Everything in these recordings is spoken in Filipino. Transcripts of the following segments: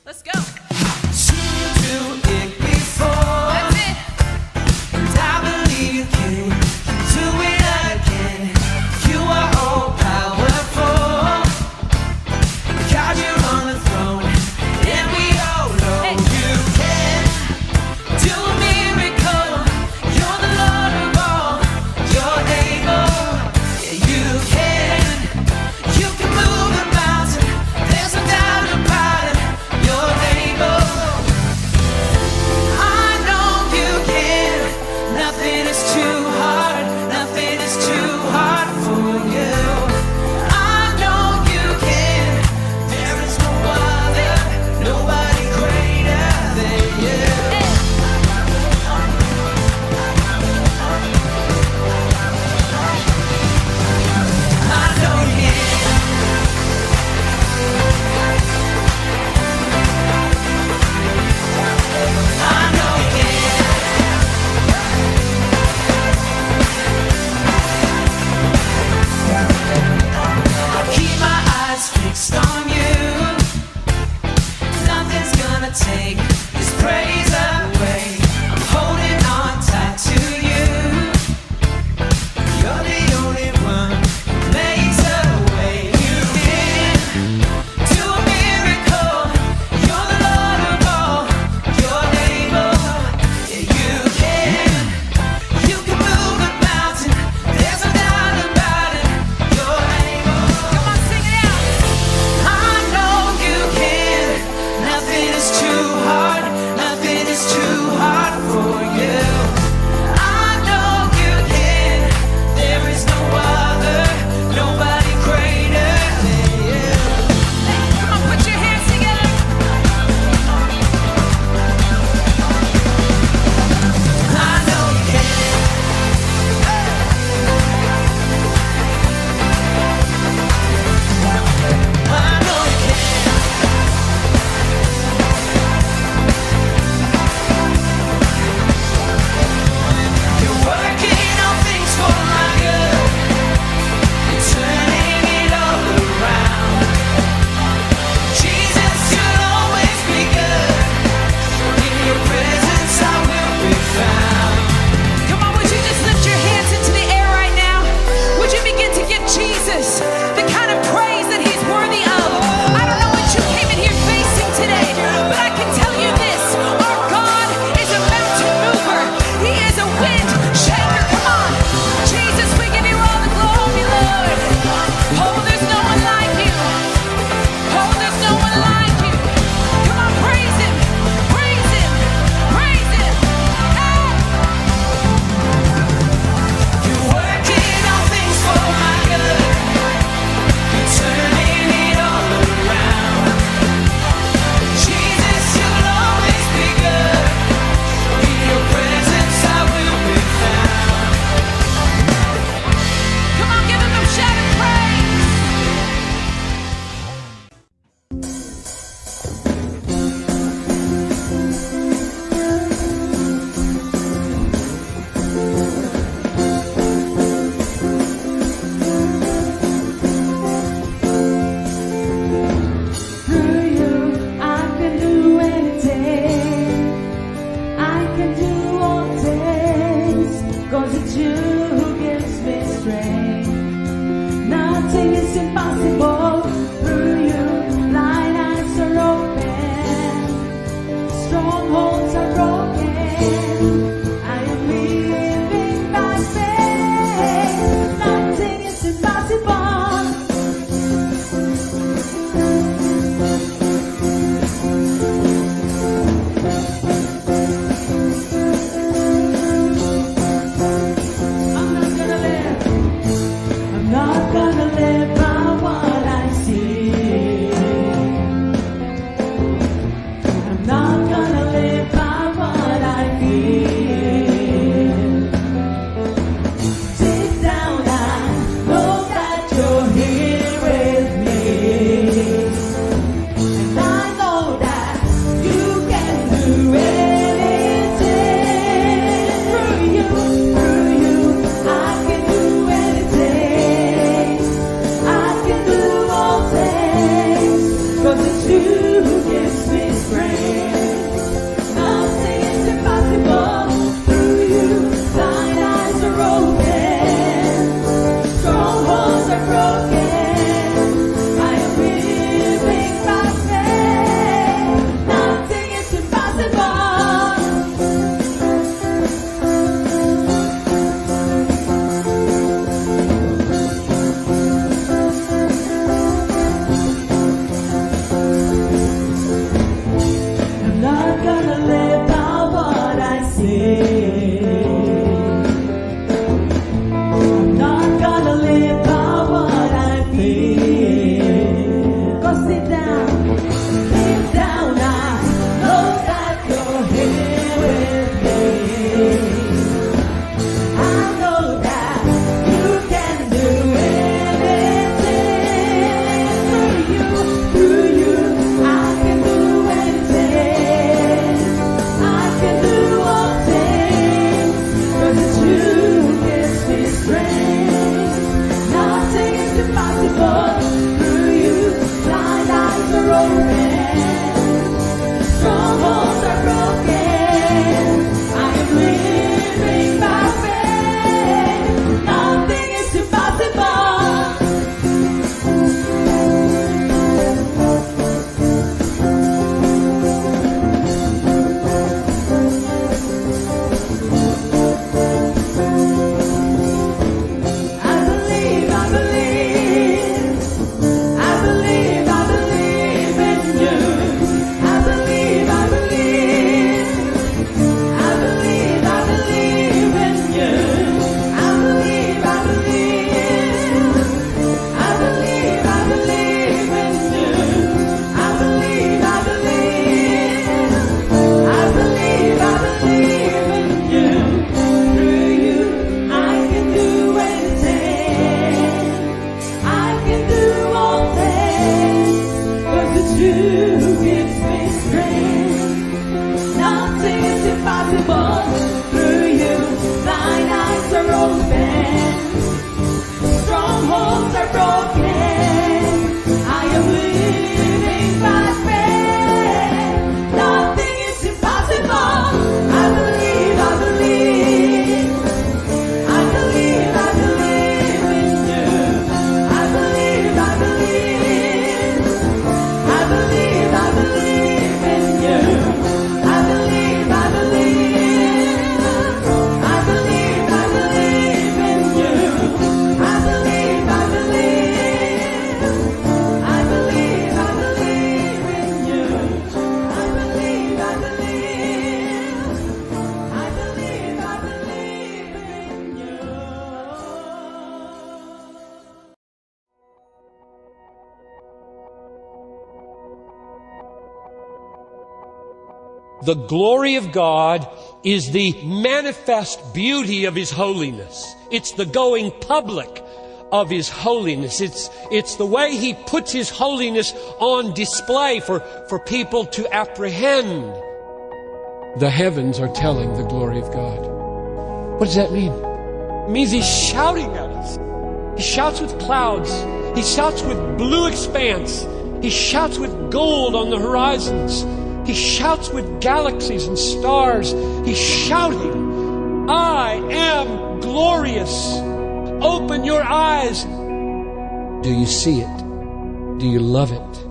Let's go. Seen you do it before, That's it. and I believe you can do it again. You are all powerful, God, you're on the throne, and we all know Hey. you can do a miracle. You're the Lord of all, you're able. Yeah, you can move the mountain. There's no doubt about it. You're able. I know you can. Nothing is too hard. Nothing is too hard for you. I know you can. There is no other, nobody greater than you. I know you can. I know you can. Keep my eyes fixed on you. Nothing's gonna take this praise away. I'm holding on tight to you. You're the only one who makes a way. You can do a miracle. You're the Lord of all. You're able. Yeah, you can move a mountain. There's no doubt about it. You're able. Come on, sing it out. I know you can. Nothing is too hard. Nothing is too hard for you. I know you can. There is no other, nobody greater than you. Come on, put your hands together. I know you can. I know you can. You're working all things for my good. You're turning it all around. Jesus, you'll always be good. In your presence I will be found. Come on, would you just lift your hands into the air right now? Would you begin to give Jesus the kind of praise that he's worthy of? I don't know what you came in here facing today, but I can tell you this. Our God is a mountain mover. He is a wind shaker. Come on. Jesus, we give you all the glory, Lord. Oh, there's no one like you. Oh, there's no one like you. Come on, praise him. Praise him. Praise him. Hey. You're working all things for my good. You're turning it all around. Jesus, you'll always be good. In your presence I will be found. Come on, give him a shout of praise. Through you, I can do anything. I can do all things. 'Cause it's you who gives me strength. Nothing is impossible. Through you, blind eyes are open. Strongholds are broken. I am living by faith. Nothing is impossible. I'm not gonna live by what I see. I'm not gonna live by what I feel. Deep down I know that you're here with me. And I know that you can do anything. Through you, I can do anything. I can do all things. 'Cause it's you who gives me Strongholds are broken. I am living by faith. Nothing is impossible. I believe, I believe. I believe, I believe in you. I believe, I believe. I believe, I believe in you. I believe, I believe. I believe, I believe in you. I believe, I believe. I believe, I believe in you. Through you, I can do anything. I can do all things, 'cause it's you who gives me strength. Nothing is impossible through you. Blind eyes are open, strongholds are broken. I am living by faith. Nothing is impossible. I believe, I believe. I believe, I believe in you. I believe, I believe. I believe, I believe in you. I believe, I believe. I believe, I believe in you. I believe, I believe. I believe, I believe in you. I believe, I believe. I believe, I believe in you. The glory of God is the manifest beauty of His holiness. It's the going public of His holiness. It's the way He puts His holiness on display for people to apprehend. The heavens are telling the glory of God. What does that mean? It means He's shouting at us. He shouts with clouds. He shouts with blue expanse. He shouts with gold on the horizons. He shouts with galaxies and stars. He's shouting, I am glorious. Open your eyes. Do you see it? Do you love it?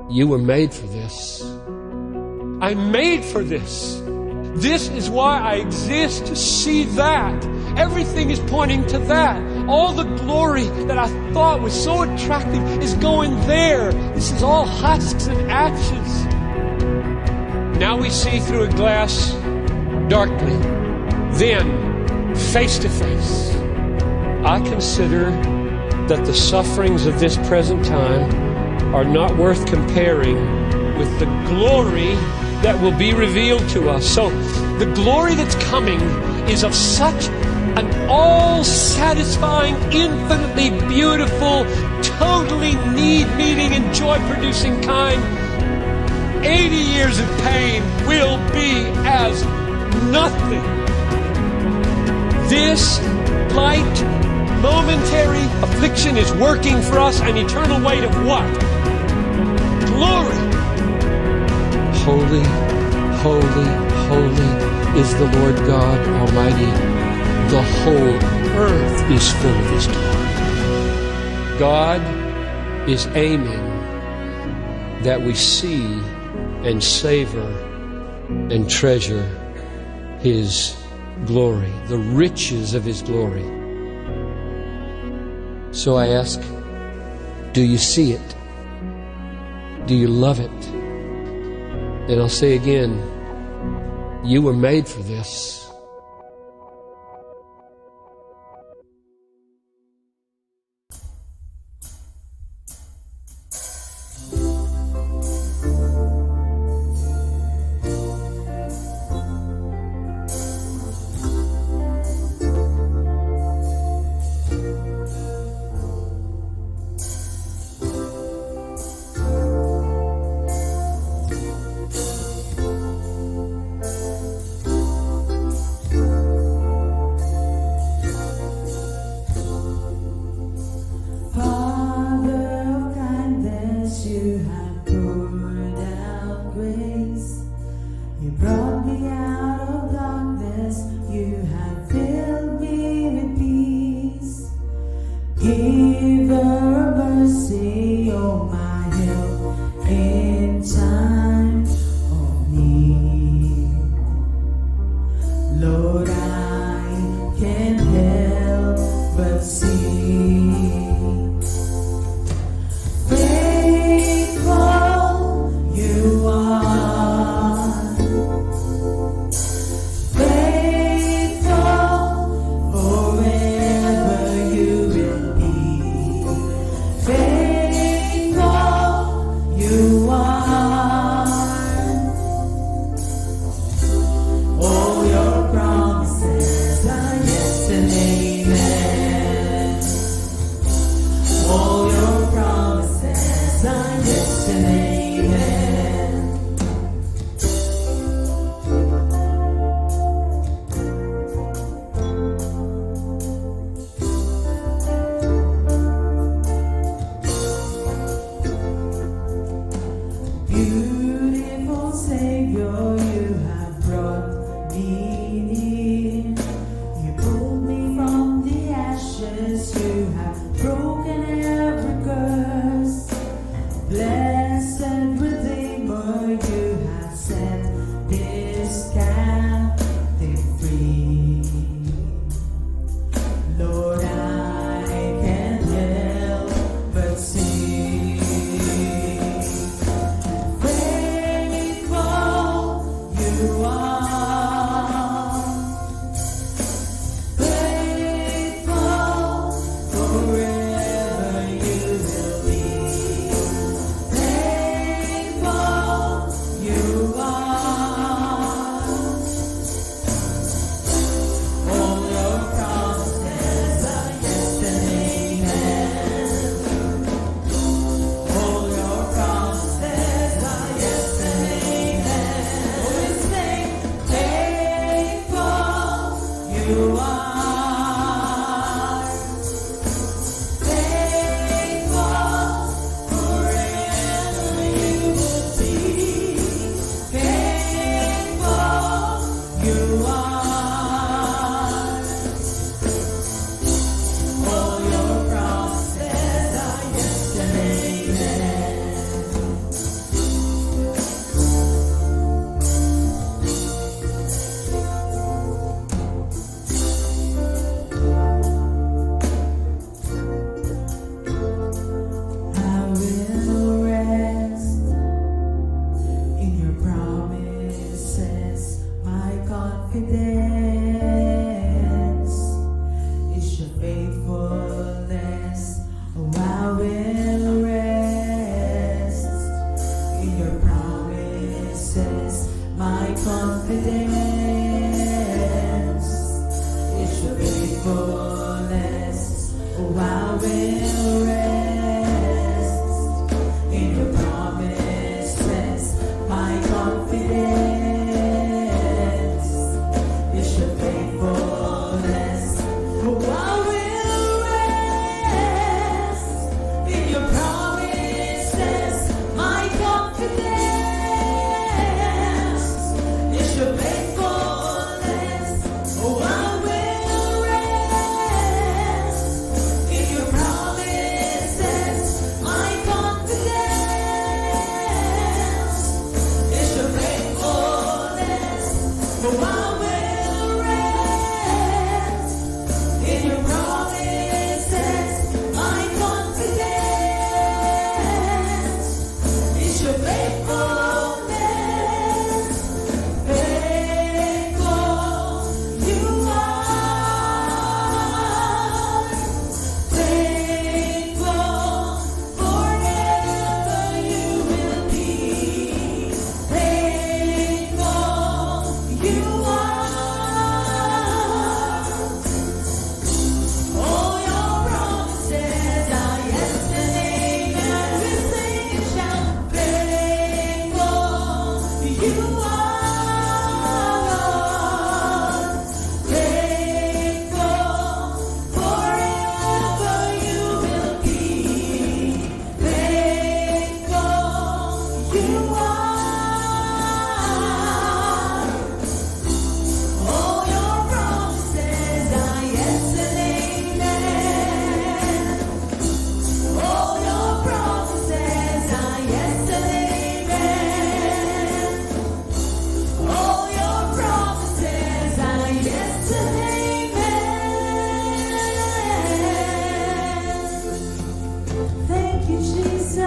You were made for this. I'm made for this. This is why I exist, to see that. Everything is pointing to that. All the glory that I thought was so attractive is going there. This is all husks and ashes. Now we see through a glass darkly, then face to face. I consider that the sufferings of this present time are not worth comparing with the glory that will be revealed to us. So the glory that's coming is of such an all-satisfying, infinitely beautiful, totally need-meeting and joy-producing kind. 80 years of pain will be as nothing. This light, momentary affliction is working for us an eternal weight of what? Glory. Holy, holy, holy is the Lord God Almighty. The whole earth is full of His glory. God is aiming that we see and savor and treasure His glory, the riches of His glory. So I ask, do you see it? Do you love it? And I'll say again, you were made for this. poured out grace. You brought me out of darkness. You have filled me with peace. Giver of mercy, oh my help in time of need. Lord, I can't help but see. Faithful you are, faithful forever you will be. Faithful you are, all your promises are yes and amen. All your promises are yes and amen. Beautiful Savior, you have brought me near. You pulled me from the ashes, you have broken every curse. Blessed Redeemer, you have set this captive free. Lord, I can't help but sing. Faithful you are, faithful forever you will be. Faithful you are, all your promises are yes and amen. All your promises are yes and amen. Oh, we sing, faithful you are, faithful forever you will be. Faithful you are, all your promises are yes and amen. I will rest in your promises. My confidence is your faithfulness. Oh, I will rest in your promises. My confidence is your faithfulness. Oh, I will rest in your promises. My confidence is your faithfulness. Oh, I will rest in your promises. My confidence is your faithfulness. Oh, I will rest You are. All your promises are yes and amen. All your promises are yes and amen. All your promises are yes and amen. Thank you, Jesus.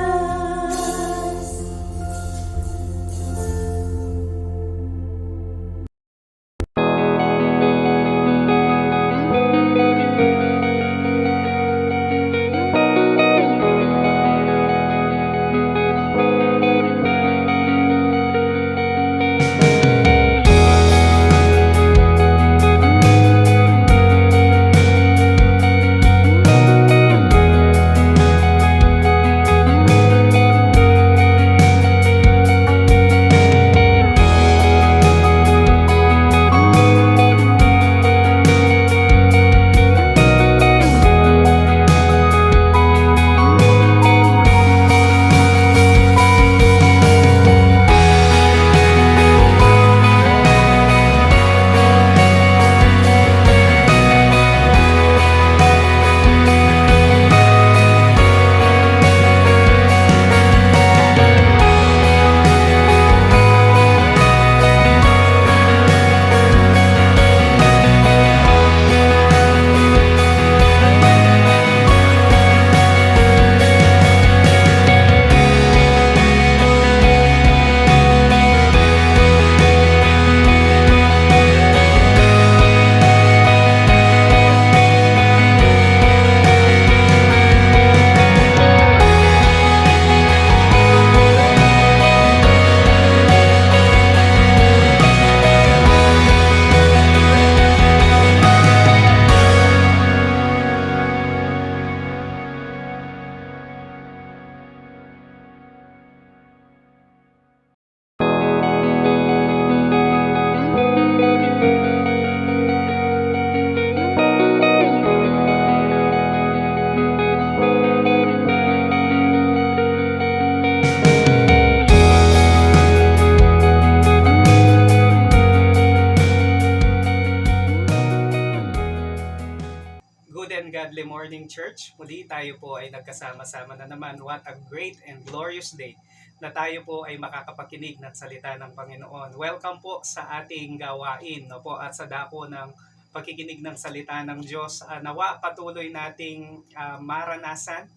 Good and godly morning, church. Muli tayo po ay nagkasama-sama na naman. What a great and glorious day na tayo po ay makakapakinig ng salita ng Panginoon. Welcome po sa ating gawain, no po, at sa dako ng pakikinig ng salita ng Diyos. Nawa patuloy nating maranasan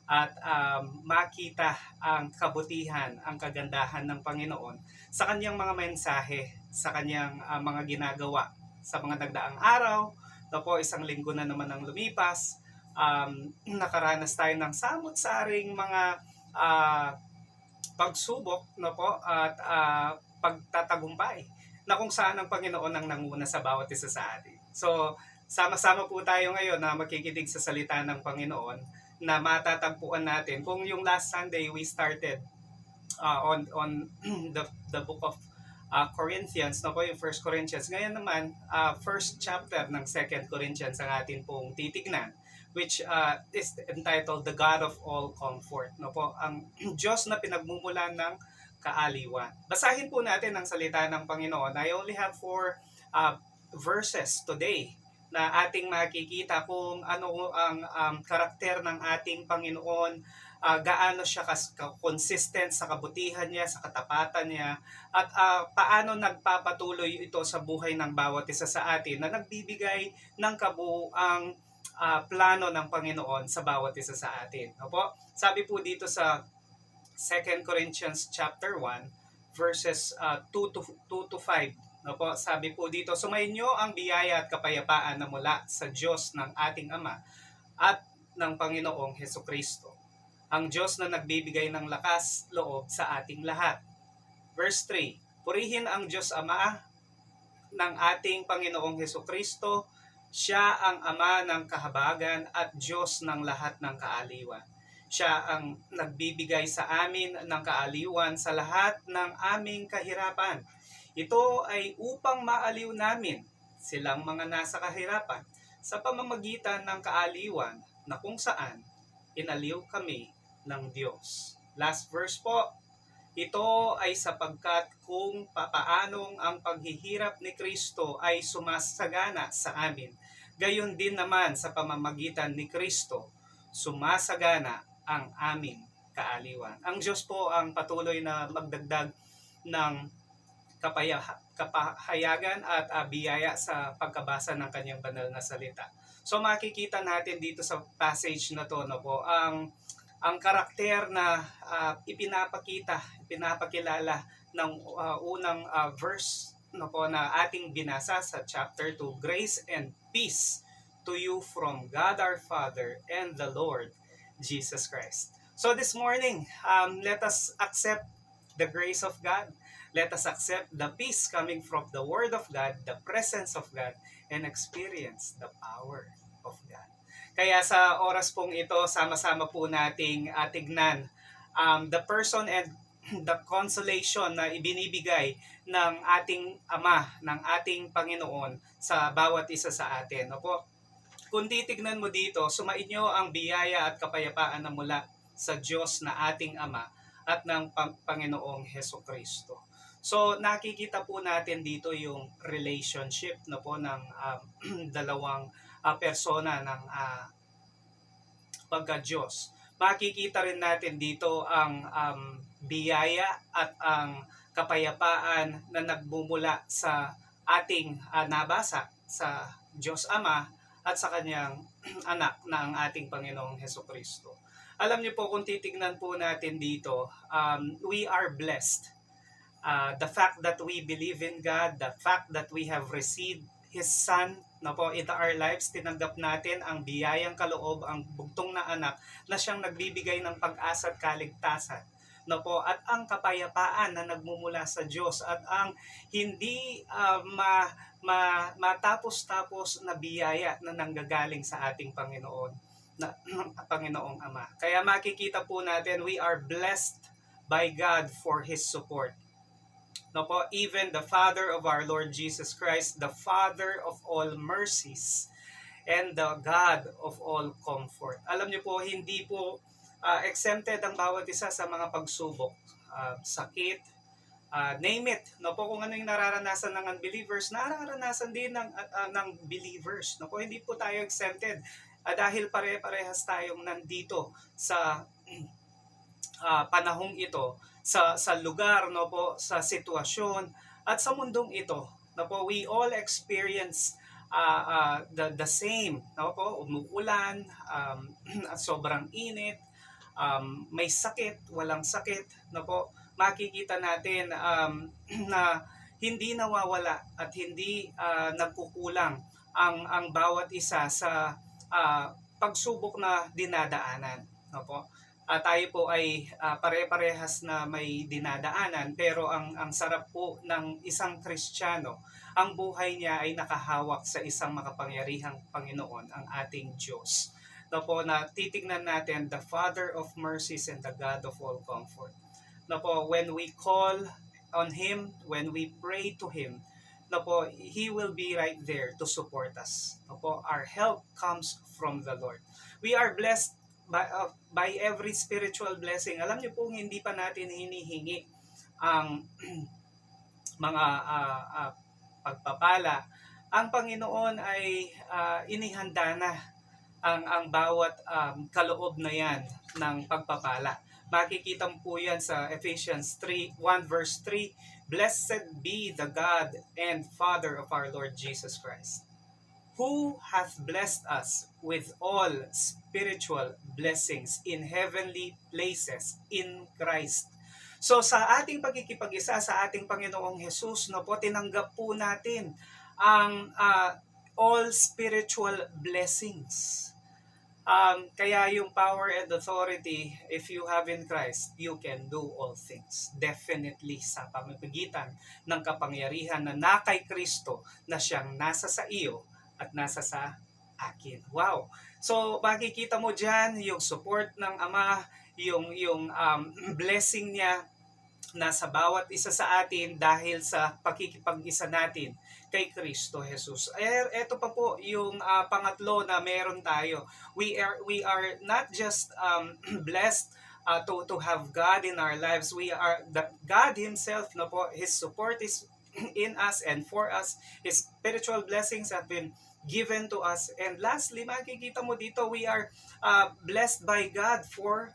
at makita ang kabutihan, ang kagandahan ng Panginoon sa kanyang mga mensahe, sa kanyang mga ginagawa sa mga nagdaang araw. No po, isang linggo na naman ang lumipas. Nakaranas tayo ng samot-saring mga pagsubok, no po, at pagtatagumpay na kung saan ang Panginoon ang nanguna sa bawat isa sa atin. So, sama-sama po tayo ngayon na makikinig sa salita ng Panginoon na matatagpuan natin. Kung yung last Sunday we started on the book of Corinthians, no po, yung 1 Corinthians. Ngayon naman, first chapter ng 2 Corinthians ang atin pong titignan, which is entitled The God of All Comfort. No po, ang Diyos na pinagmumulan ng kaaliwan. Basahin po natin ang salita ng Panginoon. I only have 4 verses today na ating makikita kung ano ang karakter ng ating Panginoon, gaano siya consistent sa kabutihan niya, sa katapatan niya, at paano nagpapatuloy ito sa buhay ng bawat isa sa atin na nagbibigay ng kabuuang plano ng Panginoon sa bawat isa sa atin. Opo? Sabi po dito sa 2 Corinthians chapter 1 verses 2 to 5. Opo? Sabi po dito, sumainyo ang biyaya at kapayapaan na mula sa Diyos ng ating Ama at ng Panginoong Hesukristo, ang Diyos na nagbibigay ng lakas loob sa ating lahat. Verse 3, purihin ang Diyos Ama ng ating Panginoong Hesukristo. Siya ang Ama ng kahabagan at Diyos ng lahat ng kaaliwan. Siya ang nagbibigay sa amin ng kaaliwan sa lahat ng aming kahirapan. Ito ay upang maaliw namin silang mga nasa kahirapan sa pamamagitan ng kaaliwan na kung saan inaliw kami ng Diyos. Last verse po, Ito ay sapagkat kung papaanong ang paghihirap ni Kristo ay sumasagana sa amin, gayon din naman sa pamamagitan ni Kristo, sumasagana ang aming kaaliwan. Ang Diyos po ang patuloy na magdagdag ng kapahayagan at biyaya sa pagkabasa ng kanyang banal na salita. So makikita natin dito sa passage na to, no po, ang karakter na ipinapakilala ng unang verse, no po, na ating binasa sa chapter 2, grace and peace to you from God our Father and the Lord Jesus Christ. So this morning, let us accept the grace of God. Let us accept the peace coming from the Word of God, the presence of God, and experience the power of God. Kaya sa oras pong ito, sama-sama po nating tignan the person and the consolation na ibinibigay ng ating Ama, ng ating Panginoon sa bawat isa sa atin. Opo, kung titignan mo dito, sumainyo ang biyaya at kapayapaan na mula sa Diyos na ating Ama at ng Panginoong Hesukristo. So nakikita po natin dito yung relationship na po ng dalawang persona ng pagka-Diyos. Makikita rin natin dito ang biyaya at ang kapayapaan na nagmumula sa ating nabasa sa Diyos Ama at sa kanyang anak na ang ating Panginoong Hesukristo. Alam niyo po, kung titignan po natin dito, we are blessed. The fact that we believe in God, the fact that we have received His Son, na po, in our lives, tinanggap natin ang biyayang kaloob, ang bugtong na anak na siyang nagbibigay ng pag-asa at kaligtasan. No po, at ang kapayapaan na nagmumula sa Diyos at ang hindi matapos-tapos na biyaya na nanggagaling sa ating Panginoon, na Panginoong Ama. Kaya makikita po natin, we are blessed by God for His support. No po, even the Father of our Lord Jesus Christ, the Father of all mercies, and the God of all comfort. Alam niyo po, hindi po exempted ang bawat isa sa mga pagsubok, sakit, name it. No po, kung ano yung nararanasan ng unbelievers, nararanasan din ng believers. No po, hindi po tayo exempted dahil pare-parehas tayong nandito sa panahong ito, sa lugar, no po, sa sitwasyon at sa mundong ito. No po, we all experience the same, no po, umuulan, at sobrang init, may sakit, walang sakit, no po. Makikita natin na hindi nawawala at hindi nagkukulang ang bawat isa sa pagsubok na dinadaanan, no po. Tayo po ay pare-parehas na may dinadaanan, pero ang sarap po ng isang Kristiyano, ang buhay niya ay nakahawak sa isang makapangyarihang Panginoon, ang ating Diyos. No po, na titignan natin, the Father of mercies and the God of all comfort. No po, when we call on Him, when we pray to Him, no po, He will be right there to support us. No po, our help comes from the Lord. We are blessed by every spiritual blessing. Alam niyo po, hindi pa natin hinihingi ang mga pagpapala. Ang Panginoon ay inihanda na ang bawat kaloob na yan ng pagpapala. Makikita mo po yan sa Ephesians 1 verse 3, Blessed be the God and Father of our Lord Jesus Christ, who hath blessed us with all spiritual blessings in heavenly places in Christ. So sa ating pagkikipag-isa sa ating Panginoong Jesus, no po, tinanggap po natin ang all spiritual blessings. Kaya yung power and authority, if you have in Christ, you can do all things. Definitely sa pamamagitan ng kapangyarihan na nakay Kristo na siyang nasa sa iyo at nasa sa akin. Wow! So makikita mo dyan yung support ng Ama, yung blessing niya na sa bawat isa sa atin dahil sa pakikipag-isa natin kay Kristo Jesus. Ito pa po yung pangatlo na meron tayo. We are not just blessed to have God in our lives. We are that God himself, no po, his support is in us and for us. His spiritual blessings have been given to us. And lastly, makikita mo dito, we are blessed by God for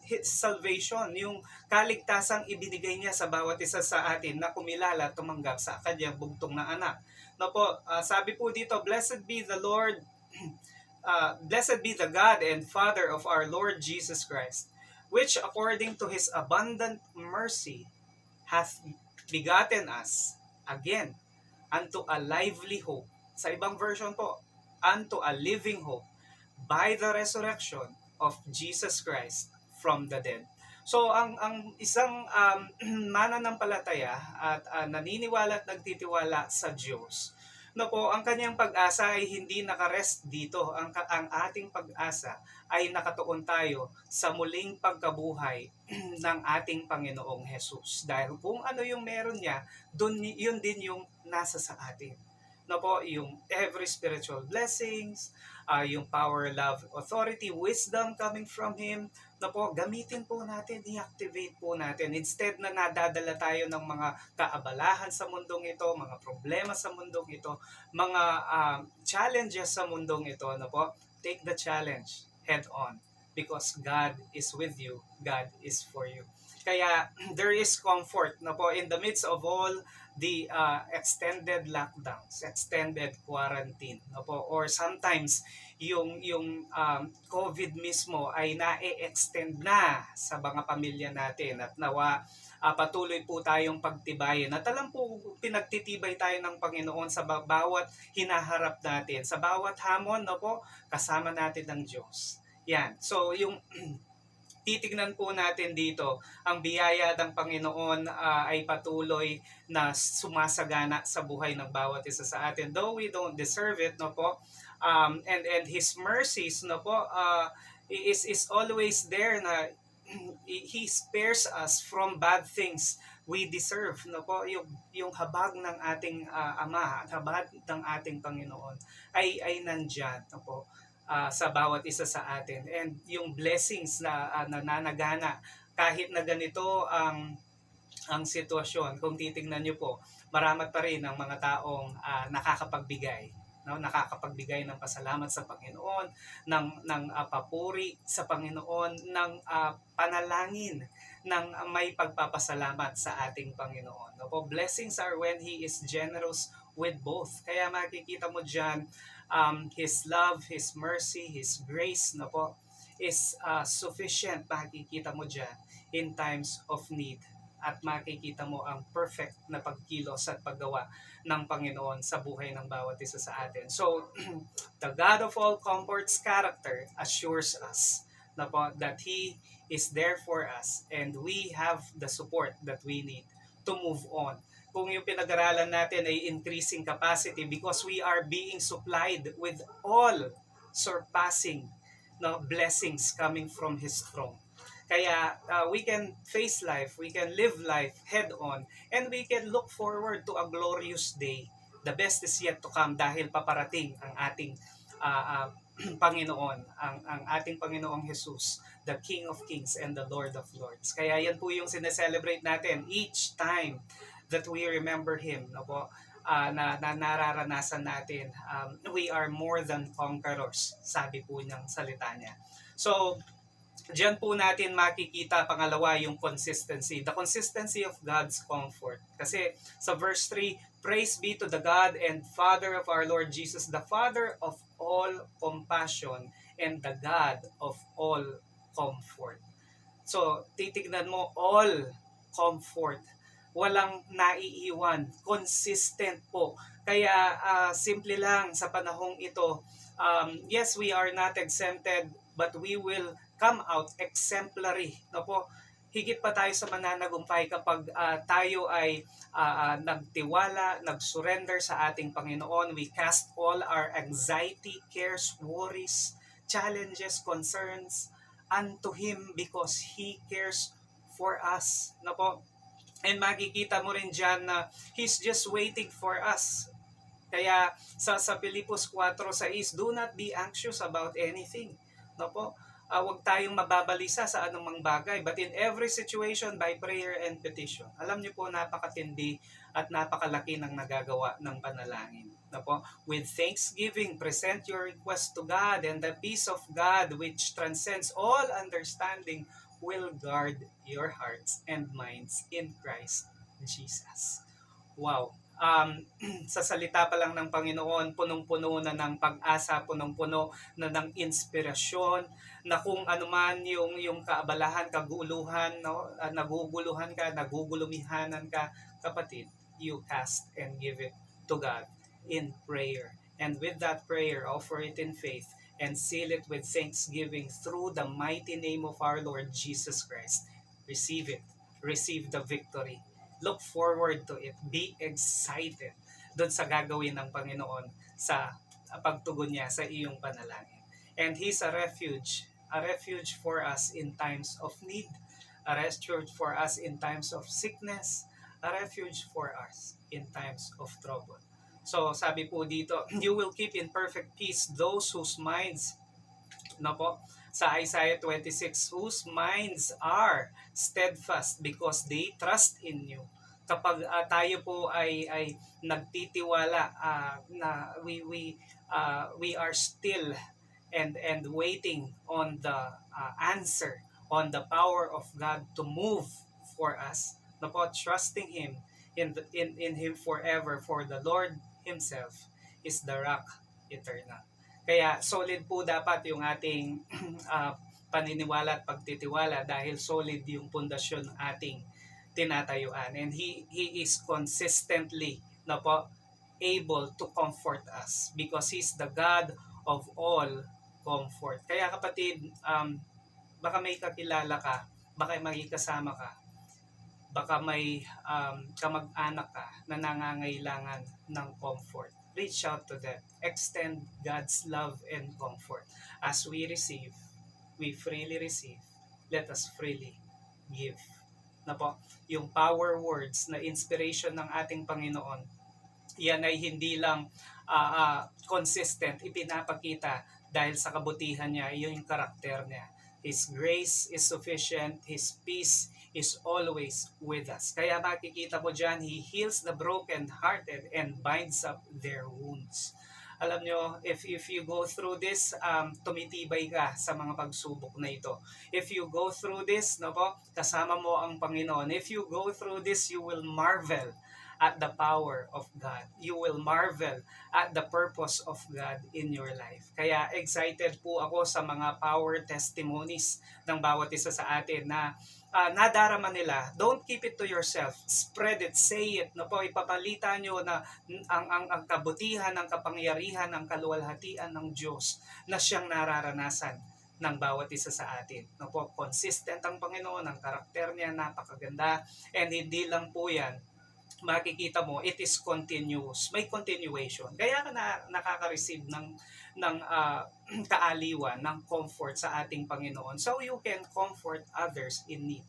his salvation, yung kaligtasang ibinigay niya sa bawat isa sa atin na kumilala, tumanggap sa kanyang bugtong na anak. No po, sabi po dito, blessed be the Lord, blessed be the God and Father of our Lord Jesus Christ, which according to his abundant mercy hath begotten us again unto a lively hope. Sa ibang version po, unto a living hope by the resurrection of Jesus Christ from the dead. So ang isang mananampalataya at naniniwala at nagtitiwala sa Diyos, no po, ang kanyang pag-asa ay hindi nakarest dito. Ang ating pag-asa ay nakatuon tayo sa muling pagkabuhay ng ating Panginoong Jesus. Dahil kung ano yung meron niya, yun din yung nasa sa atin. No po, yung every spiritual blessings, yung power, love, authority, wisdom coming from Him, no po, gamitin po natin, i-activate po natin. Instead na nadadala tayo ng mga kaabalahan sa mundong ito, mga problema sa mundong ito, mga challenges sa mundong ito, no po, take the challenge head on. Because God is with you, God is for you. Kaya there is comfort, no po, in the midst of all the extended lockdowns, extended quarantine, no po, or sometimes yung COVID mismo ay na-extend na sa mga pamilya natin at nawa patuloy po tayong pagtibayin. At alam po, pinagtitibay tayo ng Panginoon sa bawat hinaharap natin, sa bawat hamon, no po, kasama natin ng Diyos. Yan. So yung titignan po natin dito, ang biyaya ng Panginoon ay patuloy na sumasagana sa buhay ng bawat isa sa atin. Though we don't deserve it, no po, and His mercies, no po, is always there na He spares us from bad things we deserve, no po, yung habag ng ating Ama, habag ng ating Panginoon ay nandyan, no po, sa bawat isa sa atin, and yung blessings na nananagana kahit na ganito ang sitwasyon. Kung titingnan niyo po, marami pa rin ang mga taong nakakapagbigay, no, nakakapagbigay ng pasalamat sa Panginoon, ng papuri sa Panginoon, ng panalangin, ng may pagpapasalamat sa ating Panginoon, no po. Blessings are when He is generous with both. Kaya makikita mo diyan, His love, His mercy, His grace, no po, is sufficient. Makikita mo dyan in times of need. At makikita mo ang perfect na pagkilos at paggawa ng Panginoon sa buhay ng bawat isa sa atin. So, the God of all comfort's character assures us na po, that He is there for us and we have the support that we need to move on. Kung yung pinag-aralan natin ay increasing capacity because we are being supplied with all surpassing, no, blessings coming from His throne. Kaya we can face life, we can live life head on, and we can look forward to a glorious day. The best is yet to come dahil paparating ang ating Panginoon, ang ating Panginoong Jesus, the King of Kings and the Lord of Lords. Kaya yan po yung sineselebrate natin each time that we remember Him, no po, na nararanasan natin. We are more than conquerors, sabi po niyang salita niya. So, diyan po natin makikita, pangalawa, yung consistency. The consistency of God's comfort. Kasi sa verse 3, praise be to the God and Father of our Lord Jesus, the Father of all compassion and the God of all comfort. So, titignan mo, all comfort. Walang naiiwan, consistent po. Kaya simple lang sa panahong ito, yes, we are not exempted, but we will come out exemplary. No po? Higit pa tayo sa mananagumpay kapag tayo ay nagtiwala, nagsurrender sa ating Panginoon. We cast all our anxiety, cares, worries, challenges, concerns unto Him because He cares for us. No po? And makikita mo rin dyan na He's just waiting for us. Kaya sa Pilipos 4:6, do not be anxious about anything. No po? huwag tayong mababalisa sa anumang bagay, but in every situation by prayer and petition. Alam niyo po, napakatindi at napakalaki ng nagagawa ng panalangin. Na po, with thanksgiving, present your request to God, and the peace of God which transcends all understanding will guard your hearts and minds in Christ Jesus. Wow. Sa salita pa lang ng Panginoon, punong-puno na ng pag-asa, punong-puno na ng inspirasyon, na kung ano man yung kaabalahan, kaguluhan, no? Naguguluhan ka, nagugulumihanan ka, kapatid, you cast and give it to God in prayer. And with that prayer, offer it in faith and seal it with thanksgiving through the mighty name of our Lord Jesus Christ. Receive it. Receive the victory. Look forward to it. Be excited doon sa gagawin ng Panginoon sa pagtugon niya sa iyong panalangin. And He's a refuge for us in times of need, a refuge for us in times of sickness, a refuge for us in times of trouble. So sabi po dito, you will keep in perfect peace those whose minds, na po, sa Isaiah 26, whose minds are steadfast because they trust in you. Kapag tayo po ay nagtitiwala, na we are still and waiting on the answer, on the power of God to move for us, na po, trusting Him in Him forever, for the Lord Himself is the rock eternal. Kaya solid po dapat yung ating paniniwala at pagtitiwala, dahil solid yung pundasyon ng ating tinatayuan. And He is consistently, na po, able to comfort us because He's the God of all comfort. Kaya kapatid, baka may kakilala ka, baka may kasama ka, baka may kamag-anak ka na nangangailangan ng comfort. Reach out to them. Extend God's love and comfort. As we receive, we freely receive. Let us freely give. Na po, yung power words na inspiration ng ating Panginoon, yan ay hindi lang consistent, ipinapakita dahil sa kabutihan niya, yung karakter niya. His grace is sufficient. His peace is always with us. Kaya makikita mo dyan, He heals the broken-hearted and binds up their wounds. Alam nyo, if you go through this, tumitibay ka sa mga pagsubok na ito. If you go through this, no po, kasama mo ang Panginoon. If you go through this, you will marvel at the power of God. You will marvel at the purpose of God in your life. Kaya excited po ako sa mga power testimonies ng bawat isa sa atin na nadarama nila. Don't keep it to yourself. Spread it, say it. No po, ipapalita nyo na ang kabutihan, ang kapangyarihan, ang kaluwalhatian ng Diyos na siyang nararanasan ng bawat isa sa atin. No po, consistent ang Panginoon, ang karakter niya, napakaganda. And hindi lang po yan, makikita mo, it is continuous. May continuation. Kaya ka nakaka-receive ng kaaliwan, ng comfort sa ating Panginoon. So you can comfort others in need.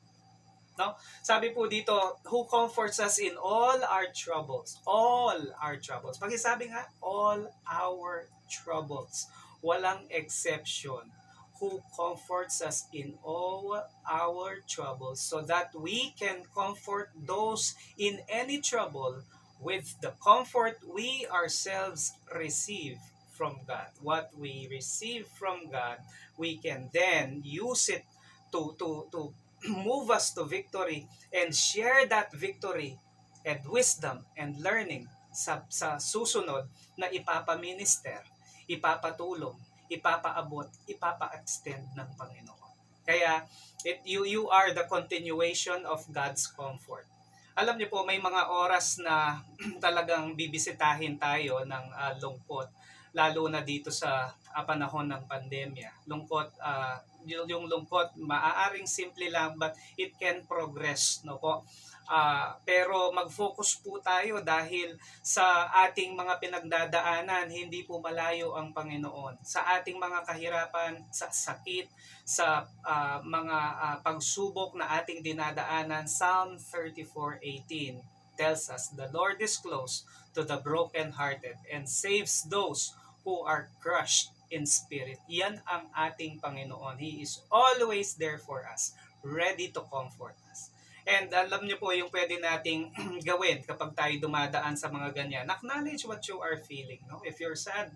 No? Sabi po dito, who comforts us in all our troubles. All our troubles. Pakisabi nga, all our troubles. Walang exception. Who comforts us in all our troubles, so that we can comfort those in any trouble with the comfort we ourselves receive from God. What we receive from God, we can then use it to move us to victory and share that victory and wisdom and learning sa susunod na ipapaminister, ipapatulong, ipapaabot, ipapa-extend ng Panginoon. Kaya you are the continuation of God's comfort. Alam niyo po, may mga oras na talagang bibisitahin tayo ng lungkot, lalo na dito sa panahon ng pandemya. Lungkot, yung lungkot maaaring simple lang, but it can progress, no po. Pero mag-focus po tayo dahil sa ating mga pinagdadaanan, hindi po malayo ang Panginoon. Sa ating mga kahirapan, sa sakit, sa mga pagsubok na ating dinadaanan, Psalm 34:18 tells us, the Lord is close to the brokenhearted and saves those who are crushed in spirit. Yan ang ating Panginoon. He is always there for us, ready to comfort us. And alam niyo po yung pwede nating gawin kapag tayo dumadaan sa mga ganyan. Acknowledge what you are feeling. No? If you're sad,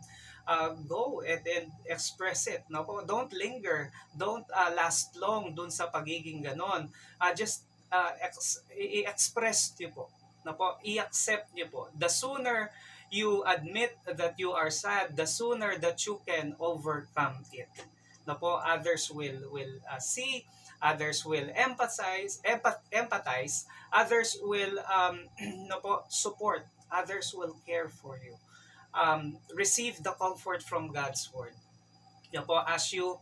go and express it. No? Don't linger. Don't last long dun sa pagiging ganon. Just i-express niyo po. No po, i-accept niyo po. The sooner you admit that you are sad, the sooner that you can overcome it. No po, others will see, others will empathize, others will no po, support, others will care for you. Receive the comfort from God's word. No po, as you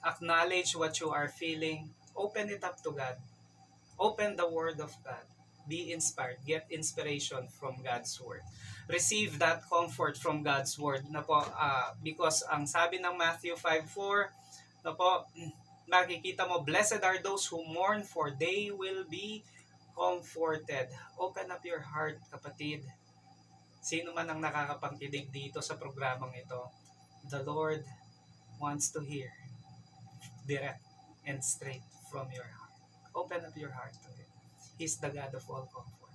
acknowledge what you are feeling, open it up to God. Open the word of God. Be inspired. Get inspiration from God's word. Receive that comfort from God's word na po, because ang sabi ng Matthew 5:4 na po, makikita mo, blessed are those who mourn for they will be comforted. Open up your heart, kapatid. Sino man ang nakakapangkinig dito sa programang ito, the Lord wants to hear direct and straight from your heart. Open up your heart to Him. He's the God of all comfort.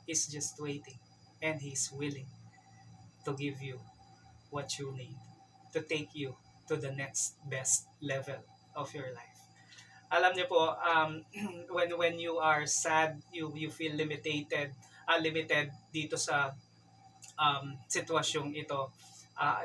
He's just waiting and He's willing to give you what you need to take you to the next best level of your life. Alam niyo po, when you are sad, you feel limited dito sa sitwasyong ito,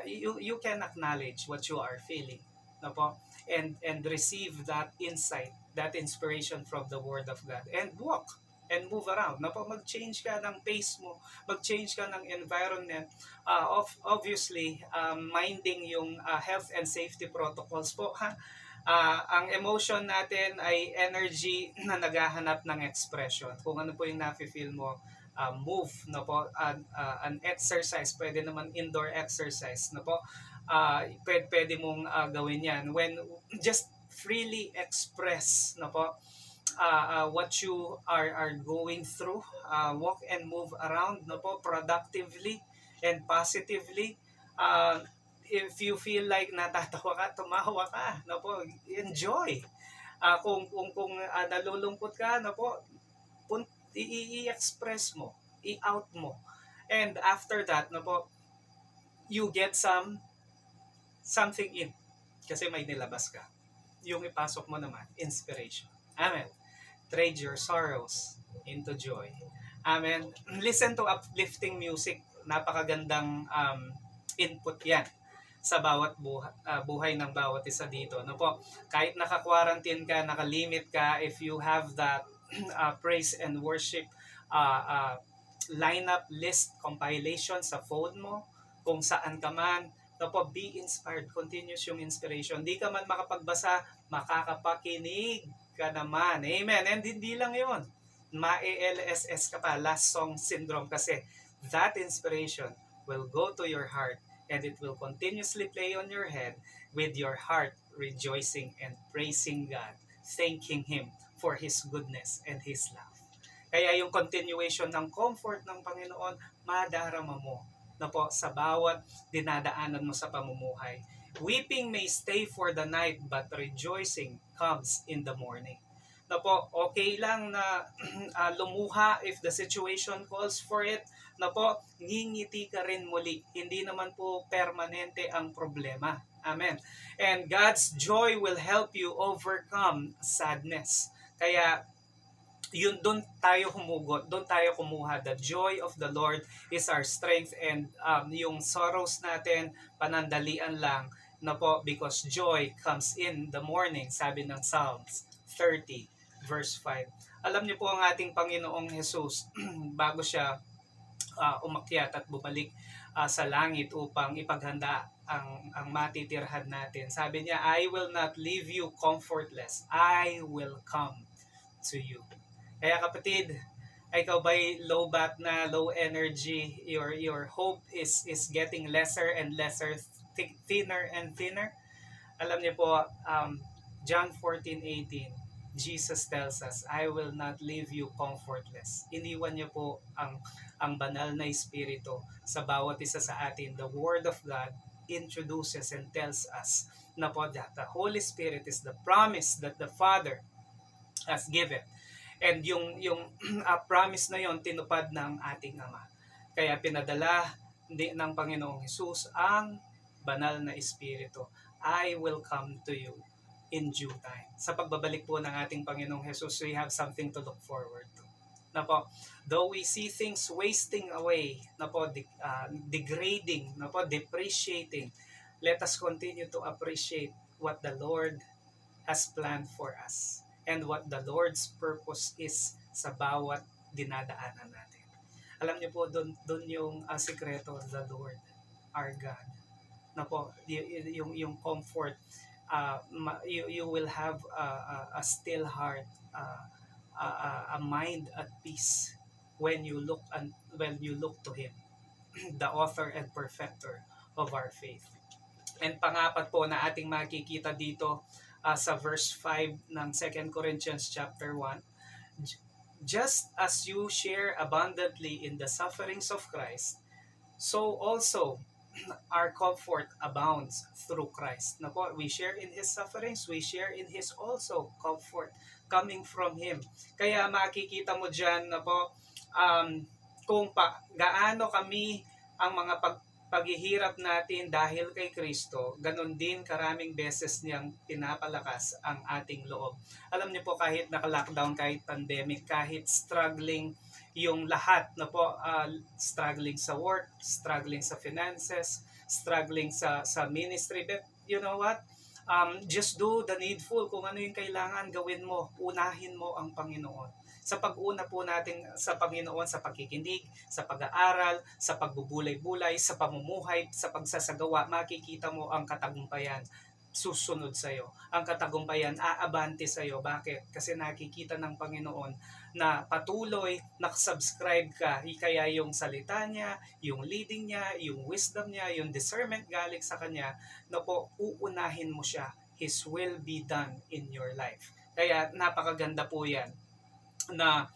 you can acknowledge what you are feeling, no po, and receive that insight, that inspiration from the Word of God, and walk and move around. No po, mag-change ka ng pace mo, mag-change ka ng environment, obviously minding yung health and safety protocols po, ha. Ang emotion natin ay energy na naghahanap ng expression. Kung ano po yung nafe-feel mo, move, no po, an exercise, pwede naman indoor exercise, no po, pwede mong gawin yan. When just freely express, no po, what you are going through, walk and move around, no po, productively and positively. If you feel like natatawa ka, tumawa ka, no po, enjoy. Kung nalulungkot ka, no po, i-express mo, i-out mo. And after that, no po, you get something in. Kasi may nilabas ka. Yung ipasok mo naman, inspiration. Amen. Trade your sorrows into joy. Amen. Listen to uplifting music. Napakagandang input yan sa bawat buhay ng bawat isa dito. No po, kahit naka-quarantine ka, naka-limit ka, if you have that praise and worship lineup list compilation sa phone mo, kung saan ka man, no po, be inspired. Continuous yung inspiration. Di ka man makapagbasa, makakapakinig ka naman. Amen. And hindi lang yun. Ma-LSS ka pa, last song syndrome, kasi that inspiration will go to your heart and it will continuously play on your head with your heart rejoicing and praising God, thanking Him for His goodness and His love. Kaya yung continuation ng comfort ng Panginoon, madarama mo na po sa bawat dinadaanan mo sa pamumuhay. Weeping may stay for the night, but rejoicing comes in the morning. Na po, okay lang na lumuha if the situation calls for it. Na po, ngingiti ka rin muli. Hindi naman po permanente ang problema. Amen. And God's joy will help you overcome sadness. Kaya, yun, doon tayo humugot, doon tayo kumuha. The joy of the Lord is our strength, and yung sorrows natin, panandalian lang, na po, because joy comes in the morning, sabi ng Psalms 30 verse 5. Alam niyo po ang ating Panginoong Jesus, bago siya umakyat at bumalik sa langit upang ipaghanda ang matitirhan natin, sabi niya, I will not leave you comfortless, I will come to you. Kaya kapatid, ikaw ba'y low bat na, low energy, your hope is getting lesser and lesser, thinner and thinner? Alam niyo po, John 14:18, Jesus tells us, I will not leave you comfortless. Iniwan niyo po ang banal na espiritu sa bawat isa sa atin, the Word of God introduces and tells us na po that the Holy Spirit is the promise that the Father has given. And yung promise na yon tinupad ng ating Ama. Kaya pinadala ng Panginoong Hesus ang banal na Espiritu. I will come to you in due time. Sa pagbabalik po ng ating Panginoong Hesus, we have something to look forward to. Na po, though we see things wasting away, na po, degrading, na po, depreciating, let us continue to appreciate what the Lord has planned for us and what the Lord's purpose is sa bawat dinadaanan natin. Alam niyo po, doon yung sikreto of the Lord, our God. Na po, yung comfort, you will have a still heart, a mind at peace when you look to Him, the author and perfecter of our faith. And pangapat po na ating makikita dito sa verse 5 ng 2 Corinthians chapter 1, just as you share abundantly in the sufferings of Christ, so also our comfort abounds through Christ. Na po, we share in His sufferings, we share in His also comfort coming from Him. Kaya makikita mo dyan na po, kung gaano kami ang mga paghihirap natin dahil kay Kristo, ganun din karaming beses niyang pinapalakas ang ating loob. Alam niyo po, kahit naka-lockdown, kahit pandemic, kahit struggling yung lahat na po, struggling sa work, struggling sa finances, struggling sa ministry, but you know what? Just do the needful. Kung ano yung kailangan, gawin mo. Unahin mo ang Panginoon. Sa pag-una po natin sa Panginoon, sa pagkikinig, sa pag-aaral, sa pagbubulay-bulay, sa pamumuhay, sa pagsasagawa, makikita mo ang katagumpayan susunod sa iyo. Ang katagumpayan aabante sa iyo. Bakit? Kasi nakikita ng Panginoon na patuloy nakasubscribe ka. Kaya yung salita niya, yung leading niya, yung wisdom niya, yung discernment galing sa kanya, na po, uunahin mo siya. His will be done in your life. Kaya napakaganda po yan na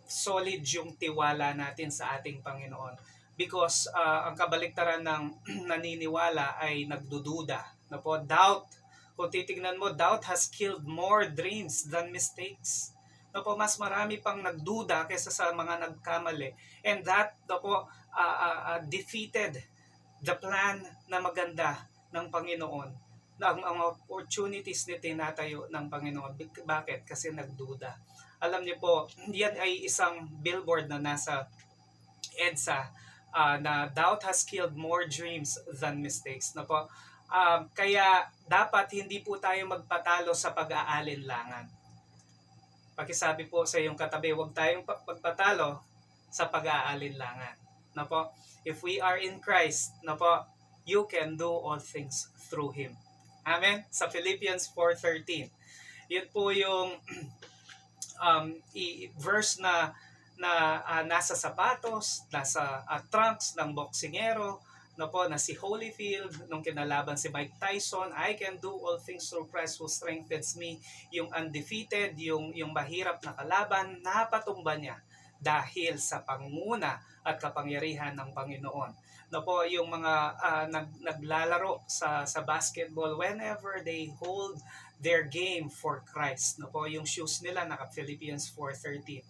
solid yung tiwala natin sa ating Panginoon. Because ang kabaliktaran ng naniniwala ay nagdududa. Na po, doubt. Kung titignan mo, doubt has killed more dreams than mistakes. Na po, mas marami pang nagduda kaysa sa mga nagkamali. And that, na po, defeated the plan na maganda ng Panginoon. Ang opportunities na tinatayo ng Panginoon. Bakit? Kasi nagduda. Alam niyo po, yan ay isang billboard na nasa EDSA, na doubt has killed more dreams than mistakes. Na po, kaya dapat hindi po tayo magpatalo sa pag-aalinlangan. Pakisabi po sa iyong katabi, huwag tayong magpatalo sa pag-aalinlangan. Na po, if we are in Christ, na po, you can do all things through Him. Amen? Sa Philippians 4:13. Yun po yung verse na nasa sapatos, nasa trunks ng boksingero, na si Holyfield, nung kinalaban si Mike Tyson, I can do all things through Christ who strengthens me. Yung undefeated, yung mahirap na kalaban, napatumba niya dahil sa pangunguna at kapangyarihan ng Panginoon. Yung mga naglalaro sa basketball, whenever they hold their game for Christ, yung shoes nila naka Philippians 4:13,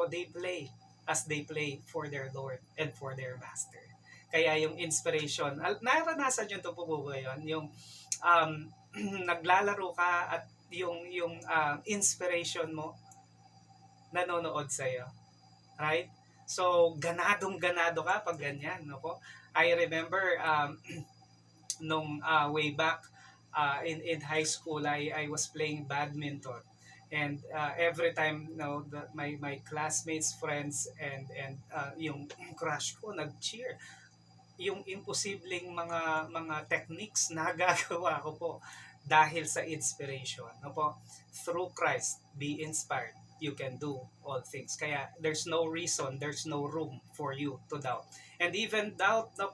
they play as they play for their Lord and for their Master. Kaya yung inspiration, naranasan nyo ito po ba yun? Yung naglalaro ka at yung inspiration mo nanonood sa'yo. Right? So, ganadong-ganado ka pag ganyan. I remember nung way back in high school, I was playing badminton. And every time my classmates, friends, and yung crush ko nag-cheer, yung imposibleng mga techniques na gagawa ko po dahil sa inspiration. Through Christ, be inspired. you can do all things. Kaya there's no reason, there's no room for you to doubt. And even doubt, no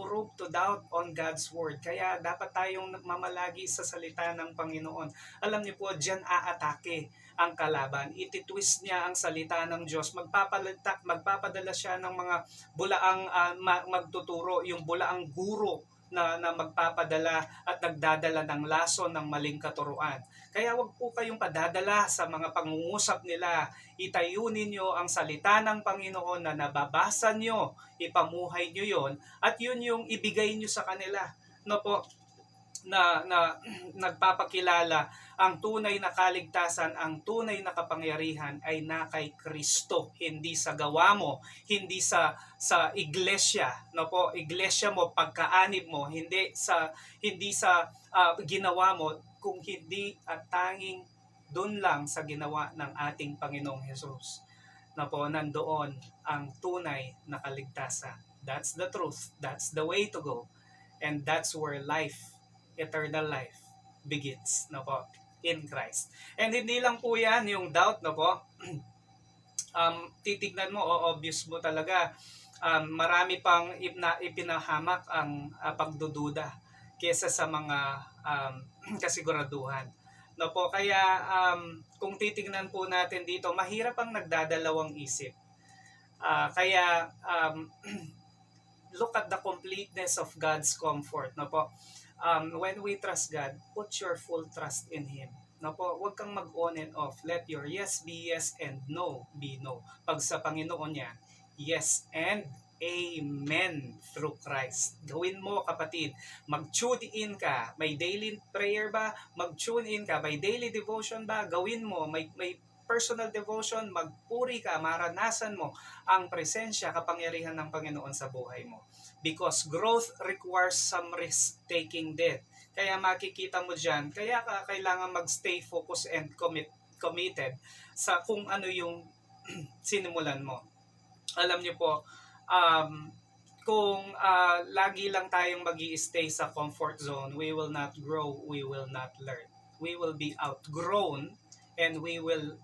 room to doubt on God's word. Kaya dapat tayong mamalagi sa salita ng Panginoon. Alam niyo po, diyan aatake ang kalaban. Ititwist niya ang salita ng Diyos. Magpapadala siya ng mga bulaang magtuturo, yung bulaang guro na magpapadala at nagdadala ng lason ng maling katuruan. Kaya wag po kayong padadala sa mga pangungusap nila. Itayo ninyo ang salita ng Panginoon na nababasa nyo, ipamuhay nyo yon, at yun yung ibigay nyo sa kanila. No po, na nagpapakilala ang tunay na kaligtasan, ang tunay na kapangyarihan ay na kay Kristo, hindi sa gawa mo, hindi sa iglesia, no po, iglesia mo, pagkaanib mo, hindi sa ginawa mo, kung hindi at tanging doon lang sa ginawa ng ating Panginoong Hesus. Na po, nandoon ang tunay na kaligtasan. That's the truth, that's the way to go, and that's where life, eternal life begins, no po, in Christ. And hindi lang po yan yung doubt, no po. Titignan mo, obvious mo talaga, marami pang ipinahamak ang pagdududa kesa sa mga kasiguraduhan, no po. Kaya kung titignan po natin dito, mahirap ang nagdadalawang isip. Kaya look at the completeness of God's comfort, no po. When we trust God, put your full trust in Him. No po, huwag kang mag-on and off. Let your yes be yes and no be no. Pag sa Panginoon yan, yes and amen through Christ. Gawin mo, kapatid. Mag-tune in ka. May daily prayer ba? Mag-tune in ka. May daily devotion ba? Gawin mo. May personal devotion, magpuri ka, maranasan mo ang presensya, kapangyarihan ng Panginoon sa buhay mo. Because growth requires some risk-taking din. Kaya makikita mo dyan, kaya ka kailangan mag-stay focused and committed sa kung ano yung sinimulan mo. Alam niyo po, kung lagi lang tayong mag-i-stay sa comfort zone, we will not grow, we will not learn. We will be outgrown and we will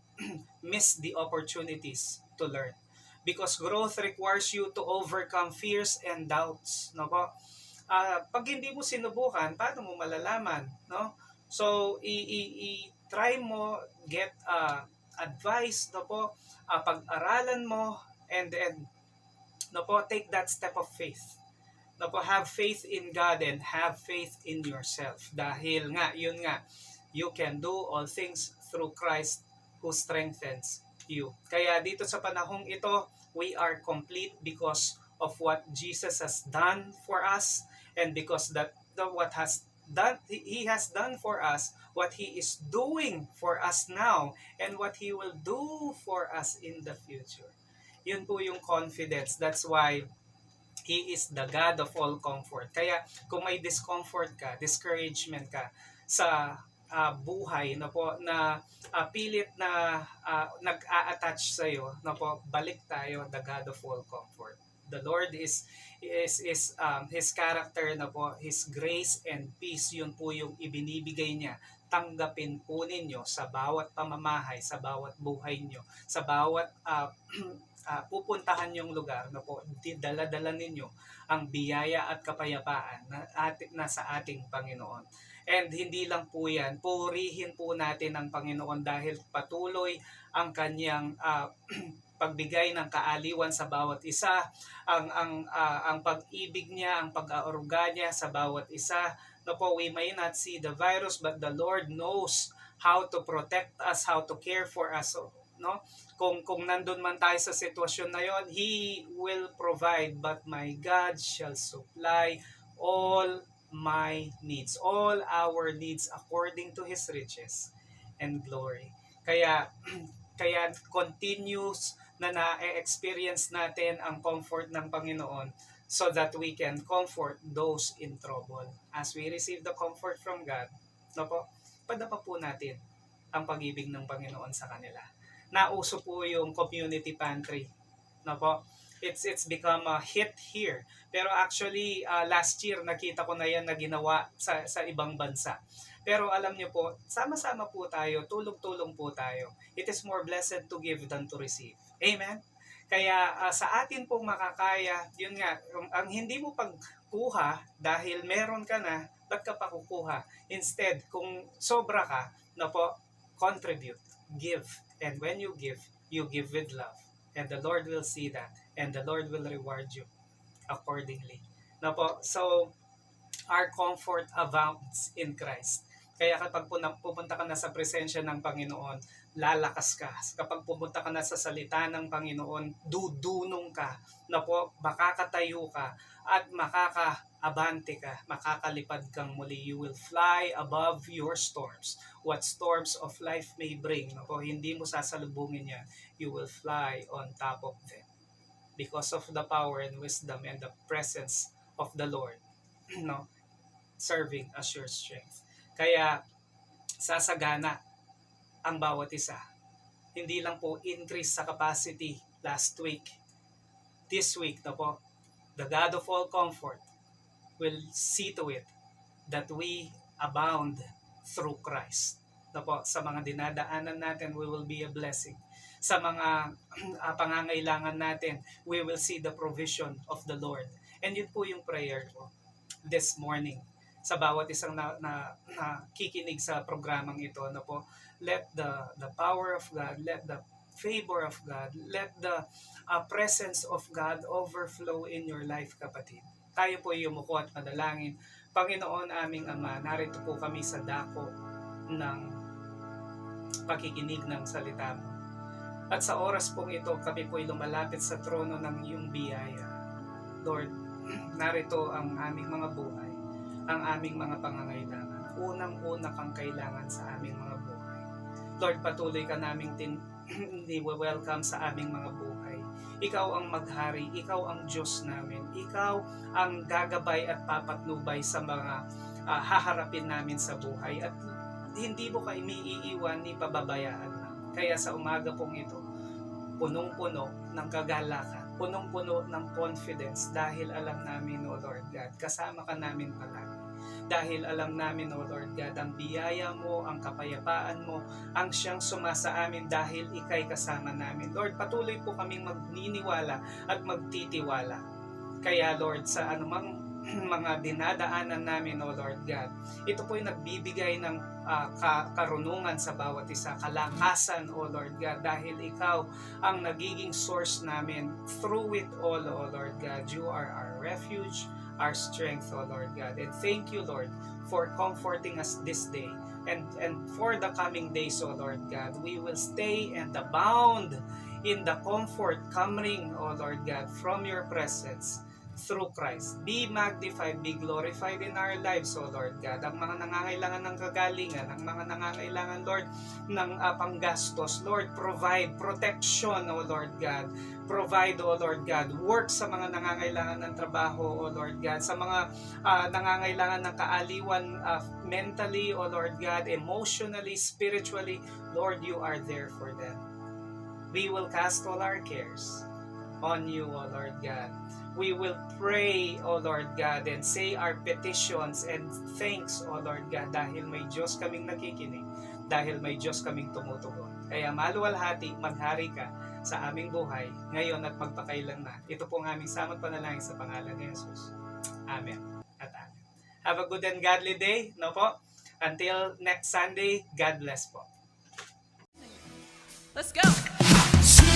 miss the opportunities to learn. Because growth requires you to overcome fears and doubts, no po? Pag hindi mo sinubukan, paano mo malalaman, no? So try mo, get advice, no po? Pag-aralan mo, and no po, take that step of faith. No po, have faith in God and have faith in yourself. Dahil nga, yun nga, you can do all things through Christ who strengthens you. Kaya dito sa panahong ito, we are complete because of what Jesus has done for us, and because He has done for us, what He is doing for us now, and what He will do for us in the future. Yun po yung confidence. That's why He is the God of all comfort. Kaya kung may discomfort ka, discouragement ka sa buhay na po, na pilit na nag-a-attach sa iyo, na po, balik tayo, the God of all comfort. The Lord is His character, na po, His grace and peace, yun po yung ibinibigay niya. Tanggapin po ninyo sa bawat pamamahay, sa bawat buhay nyo, sa bawat pupuntahan yung lugar, na po, dala-dala ninyo ang biyaya at kapayapaan na sa ating Panginoon. And hindi lang po yan, purihin po natin ang Panginoon dahil patuloy ang kanyang pagbigay ng kaaliwan sa bawat isa, ang pag-ibig niya, ang pag-aaruga niya sa bawat isa. No po, we may not see the virus, but the Lord knows how to protect us, how to care for us. So, no? Kung nandun man tayo sa sitwasyon na yon, He will provide, but my God shall supply all my needs, all our needs according to His riches and glory. Kaya continuous na na-experience natin ang comfort ng Panginoon so that we can comfort those in trouble. As we receive the comfort from God, no po, padapa po natin ang pag-ibig ng Panginoon sa kanila. Nauso po yung community pantry, no po. it's become a hit here. Pero actually, last year nakita ko na yan na ginawa sa ibang bansa. Pero alam niyo po, sama-sama po tayo, tulong-tulong po tayo. It is more blessed to give than to receive. Amen? Kaya sa atin pong makakaya, yun nga, ang hindi mo pagkuha dahil meron ka na, ba't ka pa kukuha? Instead, kung sobra ka, na po, contribute, give. And when you give with love. And the Lord will see that. And the Lord will reward you accordingly. Na po, so, our comfort abounds in Christ. Kaya kapag pupunta ka na sa presensya ng Panginoon, lalakas ka. Kapag pupunta ka na sa salita ng Panginoon, dudunong ka. Na po, makakatayo ka at makakaabante ka, makakalipad kang muli. You will fly above your storms. What storms of life may bring. Na po, hindi mo sasalubungin yan. You will fly on top of them. Because of the power and wisdom and the presence of the Lord, no, serving as your strength. Kaya sasagana ang bawat isa. Hindi lang po increase sa capacity last week. This week na po, the God of all comfort will see to it that we abound through Christ. Na po, sa mga dinadaanan natin, we will be a blessing. Sa mga pangangailangan natin, we will see the provision of the Lord. And yun po yung prayer ko this morning sa bawat isang nakikinig sa programang ito. Na po, let the power of God, let the favor of God, let the presence of God overflow in your life, kapatid. Tayo po yumuko at manalangin. Panginoon aming Ama, narito po kami sa dako ng pakikinig ng salita mo. At sa oras pong ito, kami po'y lumalapit sa trono ng iyong biyaya. Lord, narito ang aming mga buhay, ang aming mga pangangailangan. Unang-una kang kailangan sa aming mga buhay. Lord, patuloy ka naming welcome sa aming mga buhay. Ikaw ang maghari, ikaw ang Diyos namin. Ikaw ang gagabay at papatnubay sa mga haharapin namin sa buhay. At hindi mo kami iiwan ni pababayaan lang. Kaya sa umaga pong ito, punong-puno ng kagalakan, punong-puno ng confidence dahil alam namin, O Lord God, kasama ka namin palagi. Dahil alam namin, O Lord God, ang biyaya mo, ang kapayapaan mo, ang siyang sumasa amin dahil ikay kasama namin. Lord, patuloy po kaming magniniwala at magtitiwala. Kaya Lord, sa anumang mga dinadaanan namin, O Lord God, ito po yung nagbibigay ng karunungan sa bawat isa, kalakasan, O Lord God, dahil ikaw ang nagiging source namin. Through it all, O Lord God, you are our refuge, our strength, O Lord God. And thank you, Lord, for comforting us this day. And for the coming days, O Lord God, we will stay and abound in the comfort coming, O Lord God, from your presence through Christ. Be magnified, be glorified in our lives, O Lord God. Ang mga nangangailangan ng kagalingan, ang mga nangangailangan, Lord, ng panggastos, Lord, provide protection, O Lord God. Provide, O Lord God, work sa mga nangangailangan ng trabaho, O Lord God, sa mga nangangailangan ng kaaliwan mentally, O Lord God, emotionally, spiritually, Lord, you are there for them. We will cast all our cares on you, O Lord God. We will pray, O Lord God, and say our petitions and thanks, O Lord God, dahil may Diyos kaming nakikinig, dahil may Diyos kaming tumutugon. Kaya maluwalhati, maghari ka sa aming buhay, ngayon at magpakailan na. Ito po ang aming samot panalangin sa pangalan ni Jesus. Amen at amen. Have a good and godly day, no po? Until next Sunday, God bless po. Let's go. To